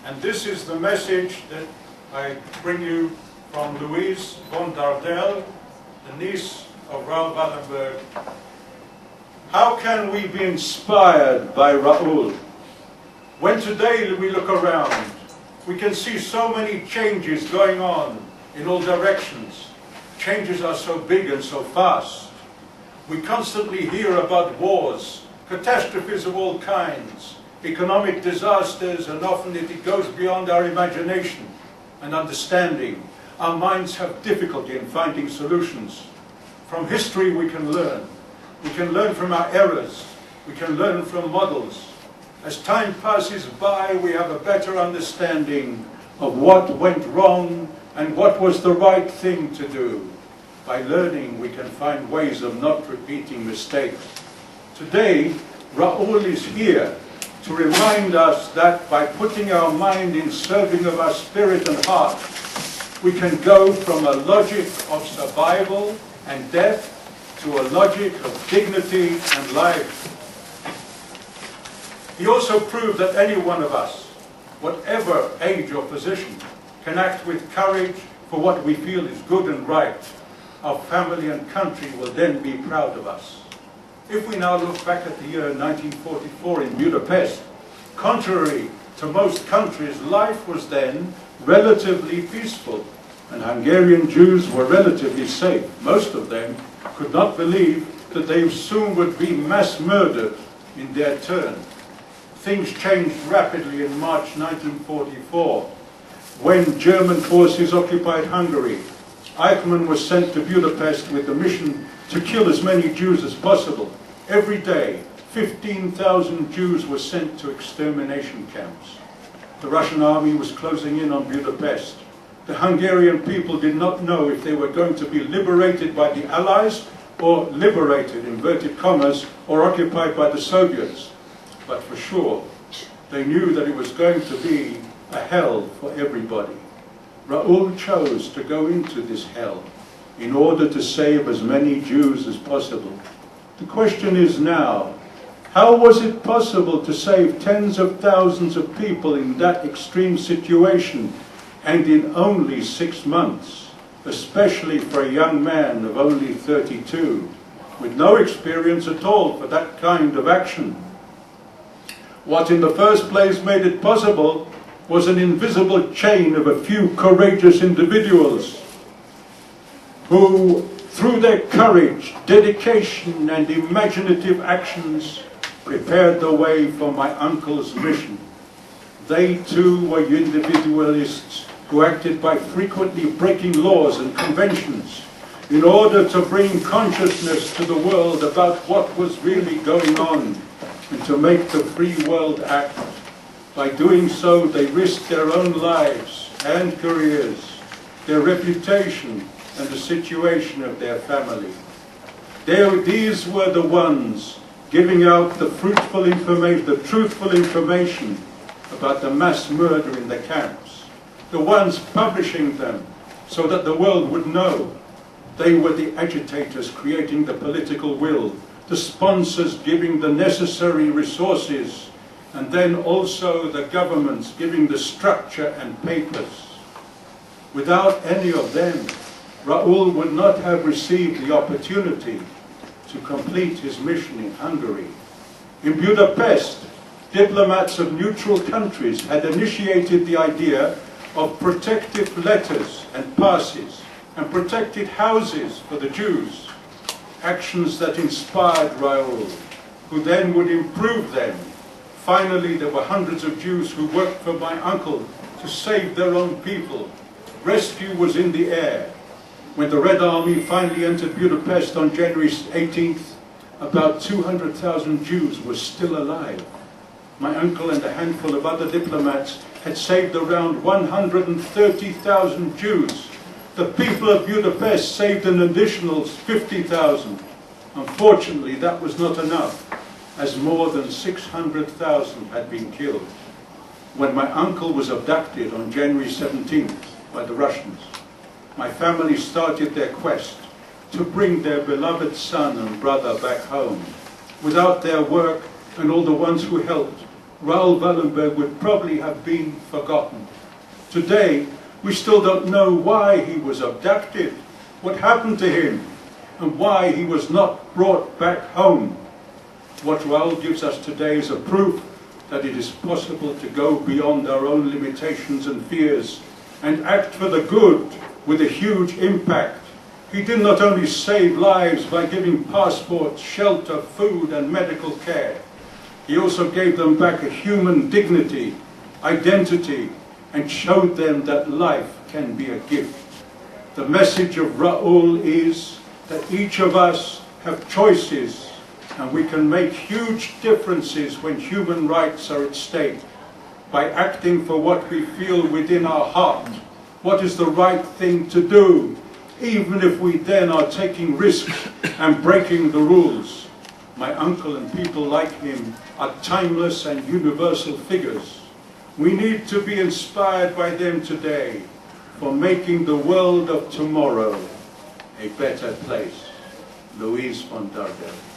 And this is the message that I bring you from Louise von Dardel, the niece of Raoul Wallenberg. How can we be inspired by Raoul? When today we look around, we can see so many changes going on in all directions. Changes are so big and so fast. We constantly hear about wars, catastrophes of all kinds, economic disasters, and often it goes beyond our imagination and understanding. Our minds have difficulty in finding solutions. From history we can learn. We can learn from our errors. We can learn from models. As time passes by, we have a better understanding of what went wrong and what was the right thing to do. By learning, we can find ways of not repeating mistakes. Today, Raoul is here to remind us that by putting our mind in serving of our spirit and heart, we can go from a logic of survival and death to a logic of dignity and life. He also proved that any one of us, whatever age or position, can act with courage for what we feel is good and right. Our family and country will then be proud of us. If we now look back at the year 1944 in Budapest, contrary to most countries, life was then relatively peaceful, and Hungarian Jews were relatively safe. Most of them could not believe that they soon would be mass murdered in their turn. Things changed rapidly in March 1944, when German forces occupied Hungary. Eichmann was sent to Budapest with the mission to kill as many Jews as possible. Every day, 15,000 Jews were sent to extermination camps. The Russian army was closing in on Budapest. The Hungarian people did not know if they were going to be liberated by the Allies or liberated, inverted commas, or occupied by the Soviets. But for sure, they knew that it was going to be a hell for everybody. Raoul chose to go into this hell in order to save as many Jews as possible. The question is now, how was it possible to save tens of thousands of people in that extreme situation and in only 6 months, especially for a young man of only 32, with no experience at all for that kind of action? What in the first place made it possible was an invisible chain of a few courageous individuals who, through their courage, dedication, and imaginative actions, prepared the way for my uncle's mission. They too were individualists who acted by frequently breaking laws and conventions in order to bring consciousness to the world about what was really going on and to make the free world act. By doing so, they risked their own lives and careers, their reputation, and the situation of their family. These were the ones giving out the truthful information about the mass murder in the camps, the ones publishing them so that the world would know. They were the agitators creating the political will, the sponsors giving the necessary resources, and then also the governments giving the structure and papers. Without any of them, Raoul would not have received the opportunity to complete his mission in Hungary. In Budapest, diplomats of neutral countries had initiated the idea of protective letters and passes and protected houses for the Jews, actions that inspired Raoul, who then would improve them. Finally, there were hundreds of Jews who worked for my uncle to save their own people. Rescue was in the air. When the Red Army finally entered Budapest on January 18th, about 200,000 Jews were still alive. My uncle and a handful of other diplomats had saved around 130,000 Jews. The people of Budapest saved an additional 50,000. Unfortunately, that was not enough, as more than 600,000 had been killed. When my uncle was abducted on January 17th by the Russians, my family started their quest to bring their beloved son and brother back home. Without their work and all the ones who helped, Raoul Wallenberg would probably have been forgotten. Today, we still don't know why he was abducted, what happened to him, and why he was not brought back home. What Raoul gives us today is a proof that it is possible to go beyond our own limitations and fears and act for the good with a huge impact. He did not only save lives by giving passports, shelter, food, and medical care. He also gave them back a human dignity, identity, and showed them that life can be a gift. The message of Raoul is that each of us have choices, and we can make huge differences when human rights are at stake by acting for what we feel within our heart, what is the right thing to do, even if we then are taking risks and breaking the rules. My uncle and people like him are timeless and universal figures. We need to be inspired by them today for making the world of tomorrow a better place. Louise von Dardel.